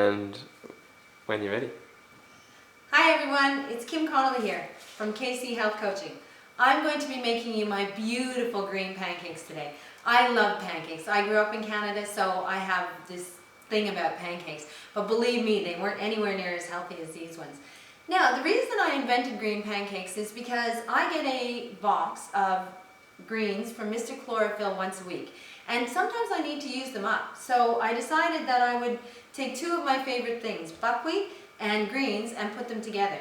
and when you're ready. Hi everyone, it's Kim Connolly here from KC Health Coaching. I'm going to be making you my beautiful green pancakes today. I love pancakes. I grew up in Canada, so I have this thing about pancakes. But believe me, they weren't anywhere near as healthy as these ones. Now, the reason I invented green pancakes is because I get a box of greens from Mr. Chlorophyll once a week. And sometimes I need to use them up. So I decided that I would take two of my favorite things, buckwheat and greens, and put them together.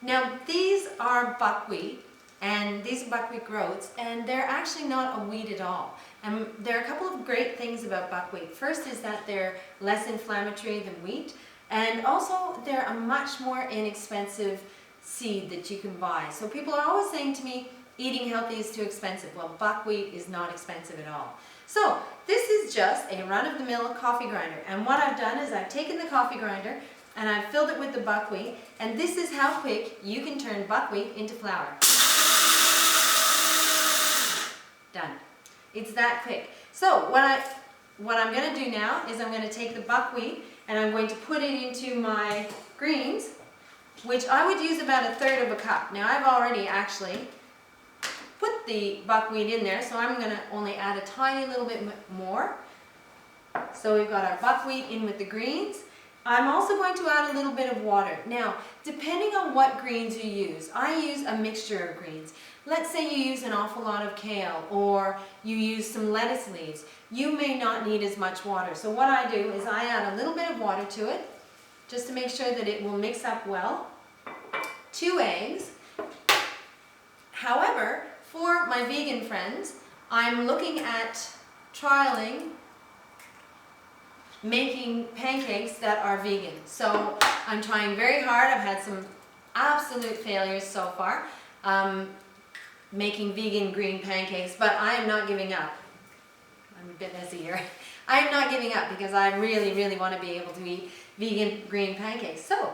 Now, these are buckwheat, and these are buckwheat groats, and they're actually not a wheat at all. And there are a couple of great things about buckwheat. First is that they're less inflammatory than wheat, and also they're a much more inexpensive seed that you can buy. So people are always saying to me, eating healthy is too expensive. Well, buckwheat is not expensive at all. So this is just a run-of-the-mill coffee grinder, and what I've done is I've taken the coffee grinder and I've filled it with the buckwheat, and this is how quick you can turn buckwheat into flour. Done. It's that quick. So what I'm going to do now is I'm going to take the buckwheat and I'm going to put it into my greens, which I would use about 1/3 of a cup. Now I've already actually put the buckwheat in there, so I'm going to only add a tiny little bit more. So we've got our buckwheat in with the greens. I'm also going to add a little bit of water. Now, depending on what greens you use, I use a mixture of greens. Let's say you use an awful lot of kale or you use some lettuce leaves. You may not need as much water. So what I do is I add a little bit of water to it just to make sure that it will mix up well. 2 eggs. However, for my vegan friends, I'm looking at trialing making pancakes that are vegan. So I'm trying very hard. I've had some absolute failures so far making vegan green pancakes, but I am not giving up. I'm a bit messy here. I am not giving up because I really, really want to be able to eat vegan green pancakes. So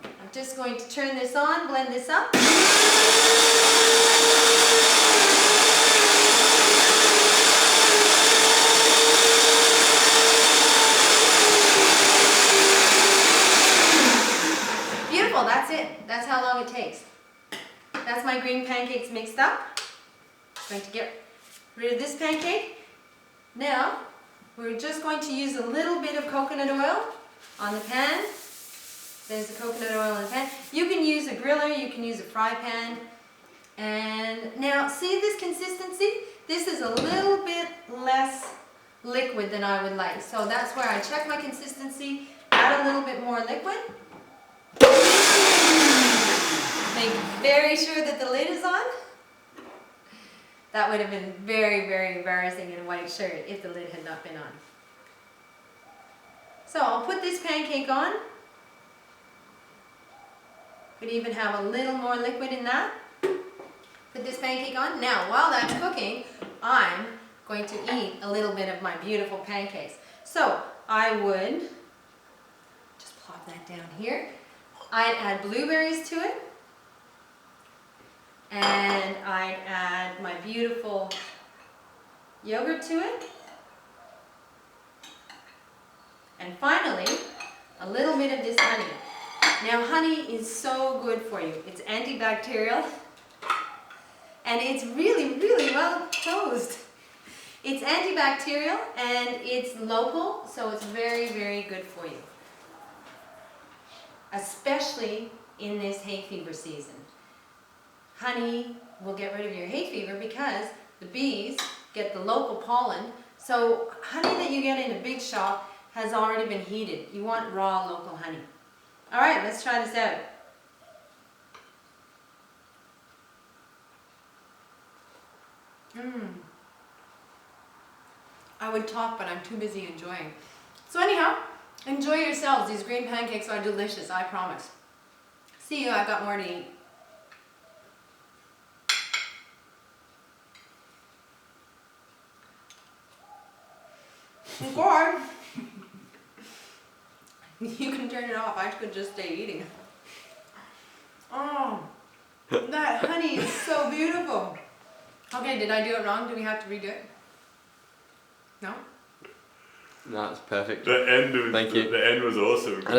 I'm just going to turn this on, blend this up. Beautiful, that's it. That's how long it takes. That's my green pancakes mixed up. I'm going to get rid of this pancake. Now, we're just going to use a little bit of coconut oil on the pan. There's the coconut oil in the pan. You can use a griller, you can use a fry pan. And now, see this consistency? This is a little bit less liquid than I would like. So that's where I check my consistency, add a little bit more liquid. Make very sure that the lid is on. That would have been very, very embarrassing in a white shirt if the lid had not been on. So I'll put this pancake on. Could even have a little more liquid in that. Put this pancake on. Now, while that's cooking, I'm going to eat a little bit of my beautiful pancakes. So I would just plop that down here. I'd add blueberries to it. And I'd add my beautiful yogurt to it. And finally, a little bit of this honey. Now, honey is so good for you. It's antibacterial. And it's really, really well closed. It's antibacterial and it's local, so it's very, very good for you. Especially in this hay fever season. Honey will get rid of your hay fever because the bees get the local pollen. So honey that you get in a big shop has already been heated. You want raw local honey. All right, let's try this out. I would talk, but I'm too busy enjoying. So anyhow, enjoy yourselves. These green pancakes are delicious, I promise. See you, I've got more to eat. Or you can turn it off. I could just stay eating. Oh, that honey is so beautiful. Okay, did I do it wrong? Do we have to redo it? No? No, it's perfect. The end was Thank you. The end was awesome.